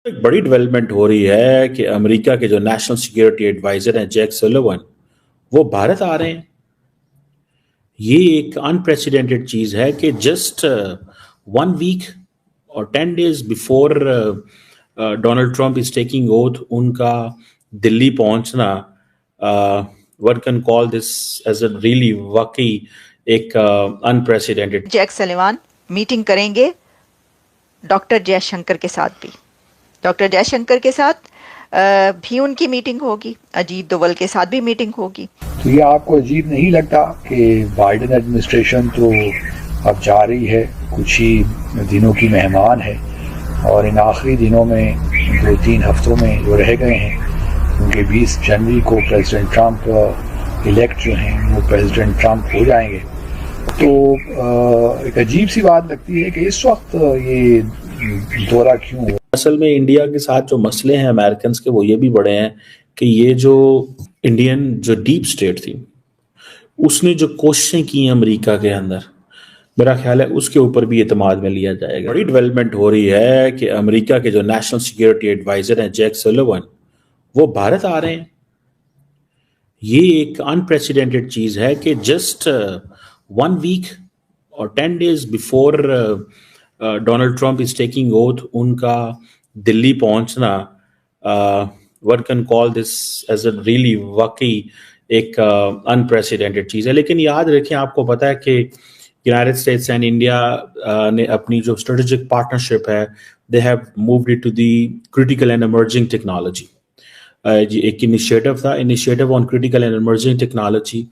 एक बड़ी डेवलपमेंट हो रही है कि अमेरिका के जो नेशनल सिक्योरिटी एडवाइजर हैं जैक सलिवन, वो भारत आ रहे हैं। ये एक अनप्रेसिडेंटेड चीज है कि जस्ट 1 वीक और 10 days before Donald Trump is taking oath, उनका दिल्ली पहुंचना, one can call this as a really वाकई एक अनप्रेसिडेंटेड। जैक सलिवान मीटिंग करेंगे डॉक्टर जयशंकर के साथ भी। डॉक्टर जयशंकर के साथ भी उनकी मीटिंग होगी, अजीत दोवल के साथ भी मीटिंग होगी। तो ये आपको अजीब नहीं लगता कि बाइडेन एडमिनिस्ट्रेशन तो अब जा रही है, कुछ ही दिनों की मेहमान है, और इन आखिरी दिनों में 2-3 हफ्तों में जो रह गए हैं, क्योंकि 20 जनवरी को प्रेसिडेंट ट्रंप इलेक्ट जो हैं वो प्रेसिडेंट ट्रंप हो जाएंगे, तो एक अजीब सी बात लगती है कि इस वक्त ये दौरा क्यों हुआ। असल में इंडिया के साथ जो मसले हैं अमेरिकन के, वो ये भी बड़े हैं कि ये जो इंडियन जो डीप स्टेट थी, उसने जो कोशिशें की अमेरिका के अंदर, मेरा ख्याल है उसके ऊपर भी एतमाद में लिया जाएगा। बड़ी डेवलपमेंट हो रही है कि अमेरिका के जो नेशनल सिक्योरिटी एडवाइजर हैं जैक सलिवन, वो भारत आ रहे हैं। ये एक अनप्रेसिडेंटेड चीज है कि जस्ट 1 वीक और 10 days before Donald Trump is taking oath, उनका दिल्ली पहुंचना, one can call this as a really वाकई एक अनप्रेसिडेंटेड चीज है। लेकिन याद रखें, आपको पता है कि यूनाइटेड स्टेट्स एंड इंडिया ने अपनी जो स्ट्रेटेजिक पार्टनरशिप है, they have moved it to the critical and emerging technology. एक initiative on critical and emerging technology,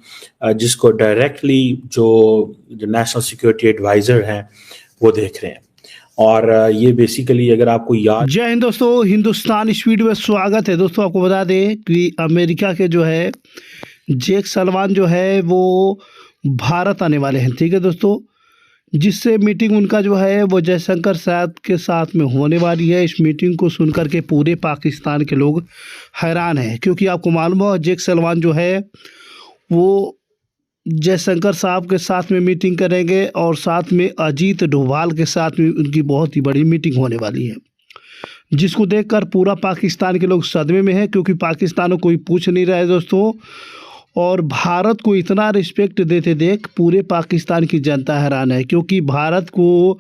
जिसको डायरेक्टली जो नेशनल सिक्योरिटी एडवाइजर हैं वो देख रहे हैं। और ये बेसिकली, अगर आपको याद। जय हिंद दोस्तों, हिंदुस्तान इस वीडियो में स्वागत है। दोस्तों आपको बता दें कि अमेरिका के जो है जैक सलिवान जो है वो भारत आने वाले हैं, ठीक है दोस्तों, जिससे मीटिंग उनका जो है वो जयशंकर साहब के साथ में होने वाली है। इस मीटिंग को सुनकर के पूरे पाकिस्तान के लोग हैरान हैं, क्योंकि आपको मालूम हो जैक सलिवान जो है वो जयशंकर साहब के साथ में मीटिंग करेंगे और साथ में अजीत डोभाल के साथ में उनकी बहुत ही बड़ी मीटिंग होने वाली है, जिसको देखकर पूरा पाकिस्तान के लोग सदमे में हैं, क्योंकि पाकिस्तान को कोई पूछ नहीं रहा है दोस्तों। और भारत को इतना रिस्पेक्ट देते देख पूरे पाकिस्तान की जनता हैरान है, क्योंकि भारत को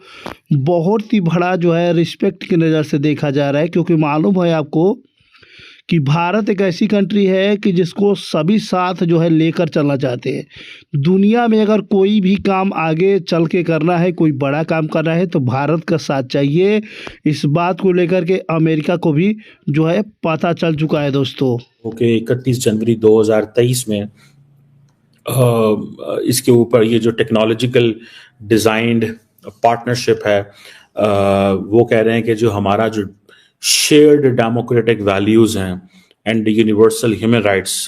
बहुत ही बड़ा जो है रिस्पेक्ट की नज़र से देखा जा रहा है। क्योंकि मालूम है आपको कि भारत एक ऐसी कंट्री है कि जिसको सभी साथ जो है लेकर चलना चाहते हैं। दुनिया में अगर कोई भी काम आगे चल के करना है, कोई बड़ा काम करना है, तो भारत का साथ चाहिए। इस बात को लेकर के अमेरिका को भी जो है पता चल चुका है दोस्तों। ओके, 31 जनवरी 2023 में इसके ऊपर ये जो टेक्नोलॉजिकल डिज़ाइंड पार्टनरशिप है, वो कह रहे हैं कि जो हमारा जो शेयर्ड डेमोक्रेटिक वैल्यूज़ हैं एंड यूनिवर्सल ह्यूमन राइट्स,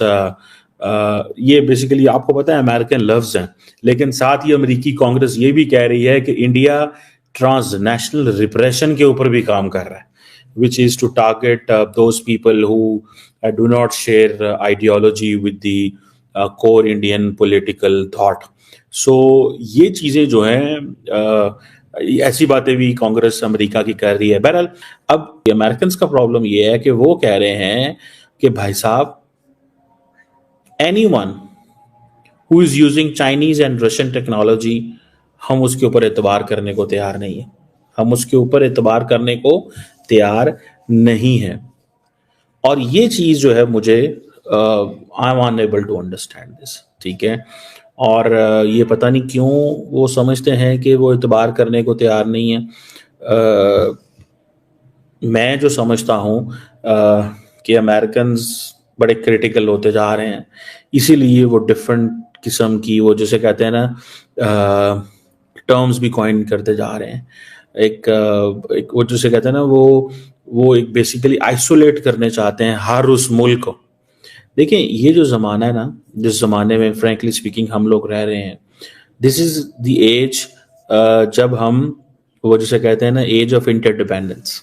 ये बेसिकली आपको पता है अमेरिकन लफ्ज़ हैं, लेकिन साथ ही अमेरिकी कांग्रेस ये भी कह रही है कि इंडिया ट्रांसनेशनल रिप्रेशन के ऊपर भी काम कर रहा है, which is to target those people who do not share ideology with the core Indian political thought. So ये चीज़ें जो हैं, ऐसी बातें भी कांग्रेस अमेरिका की कर रही है। बहरहाल अब अमेरिकन का प्रॉब्लम ये है कि वो कह रहे हैं कि भाई साहब, anyone who is using Chinese and Russian technology, हम उसके ऊपर एतबार करने को तैयार नहीं है। हम उसके ऊपर एतबार करने को तैयार नहीं है। और ये चीज़ जो है मुझे I am unable to understand this, ठीक है। और ये पता नहीं क्यों वो समझते हैं कि वो एतबार करने को तैयार नहीं है। मैं जो समझता हूँ कि अमेरिकन्स बड़े क्रिटिकल होते जा रहे हैं, इसीलिए वो डिफरेंट किस्म की, वो जैसे कहते हैं ना, टर्म्स भी कॉइन करते जा रहे हैं। एक वो जैसे कहते हैं ना, वो एक बेसिकली आइसोलेट करने चाहते हैं हर उस मुल्क को। देखिए, ये जो ज़माना है ना, जिस ज़माने में फ्रैंकली स्पीकिंग हम लोग रह रहे हैं, दिस इज़ द एज जब हम, वो जैसे कहते हैं ना, age of interdependence.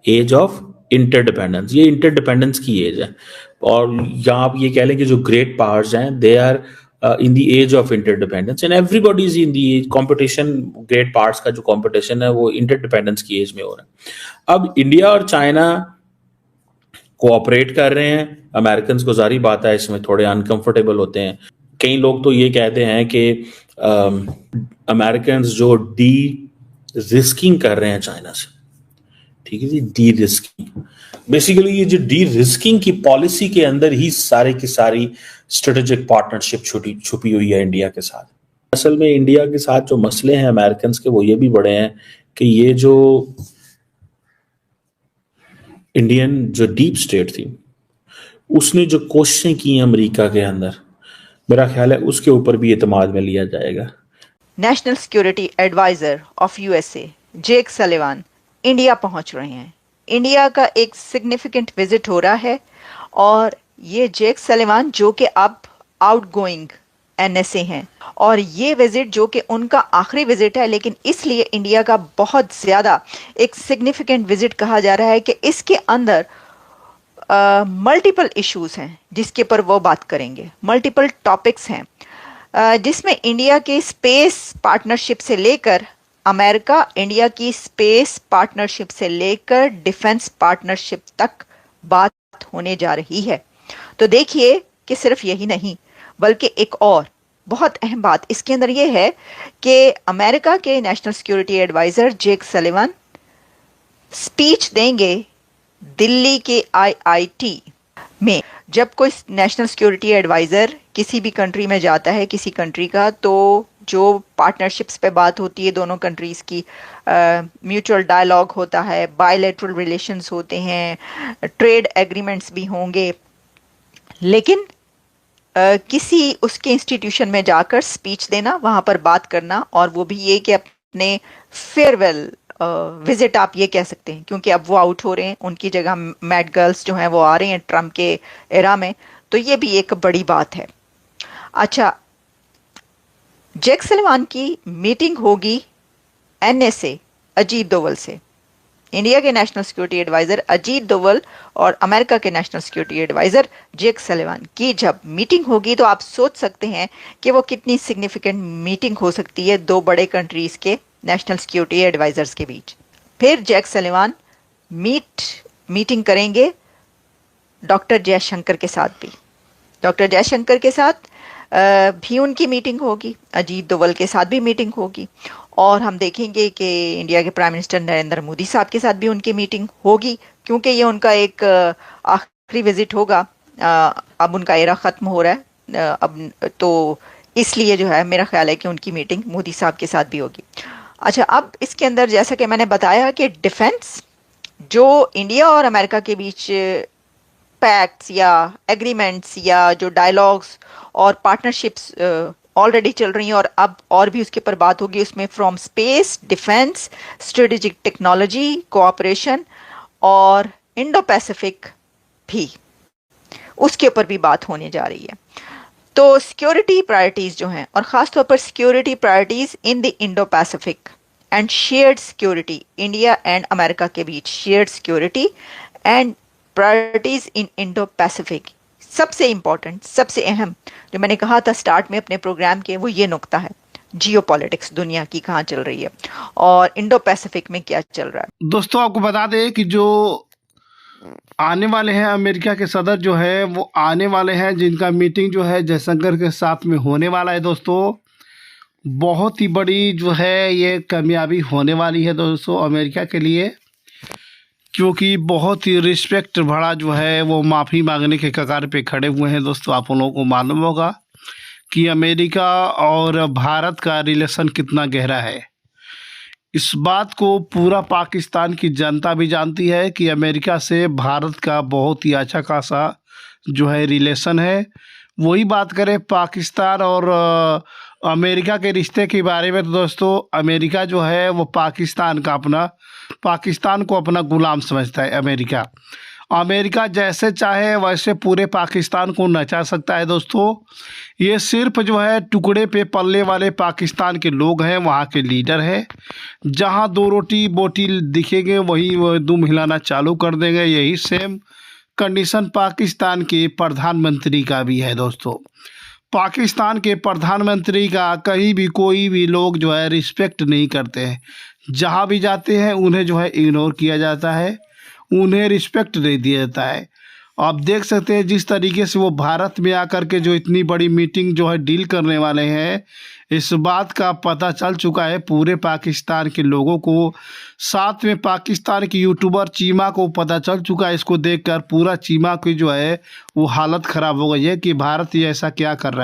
Age of interdependence, ये इंटरडिपेंडेंस की एज है। और या आप ये कह लें कि जो ग्रेट पावर्स हैं, they are in the age of interdependence, and everybody is in the competition. Great parts का जो competition है वो interdependence की एज में हो रहा है. अब इंडिया और चाइना कोऑपरेट कर रहे हैं. अमेरिकन को जारी बात है इसमें थोड़े अनकंफर्टेबल होते हैं. कई लोग तो ये कहते हैं कि अमेरिकन जो डी रिस्किंग कर रहे हैं चाइना से. ठीक है जी, डी रिस्किंग बेसिकली ये जो डी रिस्किंग की पॉलिसी के अंदर ही सारे की सारी स्ट्रेटेजिक पार्टनरशिप छुपी हुई है इंडिया के साथ. असल में इंडिया के साथ जो मसले हैं अमेरिकन के वो ये भी बड़े हैं कि ये जो इंडियन जो डीप स्टेट थी उसने जो कोशिशें की अमेरिका के अंदर, मेरा ख्याल है उसके ऊपर भी एतमाद में लिया जाएगा. National security adviser of USA Jake Sullivan India पहुंच रहे हैं. इंडिया का एक सिग्निफिकेंट विजिट हो रहा है और ये जेक सलिवान जो कि अब आउटगोइंग एनएसए हैं और ये विजिट जो कि उनका आखिरी विजिट है, लेकिन इसलिए इंडिया का बहुत ज़्यादा एक सिग्निफिकेंट विजिट कहा जा रहा है कि इसके अंदर मल्टीपल इश्यूज हैं जिसके पर वो बात करेंगे. मल्टीपल टॉपिक्स हैं जिसमें इंडिया के स्पेस पार्टनरशिप से लेकर अमेरिका इंडिया की स्पेस पार्टनरशिप से लेकर डिफेंस पार्टनरशिप तक बात होने जा रही है. तो देखिए कि सिर्फ यही नहीं बल्कि एक और बहुत अहम बात इसके अंदर ये है कि अमेरिका के national security adviser Jake सलिवान speech देंगे दिल्ली के आईआईटी में. जब कोई नेशनल सिक्योरिटी एडवाइजर किसी भी कंट्री में जाता है किसी कंट्री का, तो जो पार्टनरशिप्स पे बात होती है दोनों कंट्रीज़ की, म्यूचुअल डायलॉग होता है, बायलैटरल रिलेशंस होते हैं, ट्रेड एग्रीमेंट्स भी होंगे, लेकिन किसी उसके इंस्टीट्यूशन में जाकर स्पीच देना, वहाँ पर बात करना, और वो भी ये कि अपने फेयरवेल विजिट आप ये कह सकते हैं क्योंकि अब वो आउट हो रहे हैं, उनकी जगह मैड गर्ल्स जो हैं वो आ रहे हैं ट्रम्प के एरा में, तो ये भी एक बड़ी बात है. अच्छा, जेक सलिवान की मीटिंग होगी एनएसए अजीत डोवल से. इंडिया के national security adviser Ajit Doval और अमेरिका के national security adviser Jake Sullivan की जब मीटिंग होगी तो आप सोच सकते हैं कि वो कितनी सिग्निफिकेंट मीटिंग हो सकती है दो बड़े कंट्रीज के नेशनल सिक्योरिटी एडवाइजर्स के बीच. फिर जेक सलिवान मीटिंग करेंगे डॉक्टर जयशंकर के साथ भी. डॉक्टर जयशंकर के साथ भी उनकी मीटिंग होगी, अजीत डोवल के साथ भी मीटिंग होगी, और हम देखेंगे कि इंडिया के प्राइम मिनिस्टर नरेंद्र मोदी साहब के साथ भी उनकी मीटिंग होगी क्योंकि ये उनका एक आखिरी विजिट होगा. अब उनका एरा ख़त्म हो रहा है अब, तो इसलिए जो है मेरा ख्याल है कि उनकी मीटिंग मोदी साहब के साथ भी होगी. अच्छा, अब इसके अंदर जैसा कि मैंने बताया कि डिफेंस जो इंडिया और अमेरिका के बीच पैक्ट्स या एग्रीमेंट्स या जो डायलॉग्स और पार्टनरशिप्स ऑलरेडी चल रही हैं और अब और भी उसके ऊपर बात होगी, उसमें from space, defence, strategic technology, cooperation और इंडो पैसिफिक भी, उसके ऊपर भी बात होने जा रही है. तो सिक्योरिटी प्रायोरिटीज़ जो हैं और ख़ास तौर पर security priorities in the Indo Pacific and shared security, India and America के बीच shared security and priorities in Indo Pacific, सबसे इम्पॉर्टेंट, सबसे अहम जो मैंने कहा था स्टार्ट में अपने प्रोग्राम के, वो ये नुक्ता है जियोपॉलिटिक्स, दुनिया की कहाँ चल रही है और इंडो पैसिफिक में क्या चल रहा है. दोस्तों आपको बता दें कि जो आने वाले हैं अमेरिका के सदर जो है वो आने वाले हैं, जिनका मीटिंग जो है जयशंकर के साथ में होने वाला है. दोस्तों बहुत ही बड़ी जो है ये कामयाबी होने वाली है दोस्तों अमेरिका के लिए, क्योंकि बहुत ही रिस्पेक्ट भरा जो है वो माफ़ी मांगने के कगार पे खड़े हुए हैं. दोस्तों आप लोगों को मालूम होगा कि अमेरिका और भारत का रिलेशन कितना गहरा है. इस बात को पूरा पाकिस्तान की जनता भी जानती है कि अमेरिका से भारत का बहुत ही अच्छा खासा जो है रिलेशन है. वही बात करें पाकिस्तान और अमेरिका के रिश्ते के बारे में, तो दोस्तों अमेरिका जो है वो पाकिस्तान को अपना गुलाम समझता है. अमेरिका जैसे चाहे वैसे पूरे पाकिस्तान को नचा सकता है. दोस्तों ये सिर्फ जो है टुकड़े पे पलने वाले पाकिस्तान के लोग हैं, वहाँ के लीडर हैं. जहाँ दो रोटी बोटी दिखेंगे वही वो दुम हिलाना चालू कर देंगे. यही सेम कंडीशन पाकिस्तान के प्रधानमंत्री का भी है. दोस्तों पाकिस्तान के प्रधानमंत्री का कहीं भी कोई भी लोग जो है रिस्पेक्ट नहीं करते हैं। जहाँ भी जाते हैं उन्हें जो है इग्नोर किया जाता है, उन्हें रिस्पेक्ट नहीं दिया जाता है। आप देख सकते हैं जिस तरीके से वो भारत में आकर के जो इतनी बड़ी मीटिंग जो है डील करने वाले हैं, इस बात का पता चल चुका है पूरे पाकिस्तान के लोगों को। साथ में पाकिस्तान की यूट्यूबर चीमा को पता चल चुका है। इसको देखकर पूरा चीमा की जो है वो हालत ख़राब हो गई है कि भारत ये ऐसा क्या कर रहा है।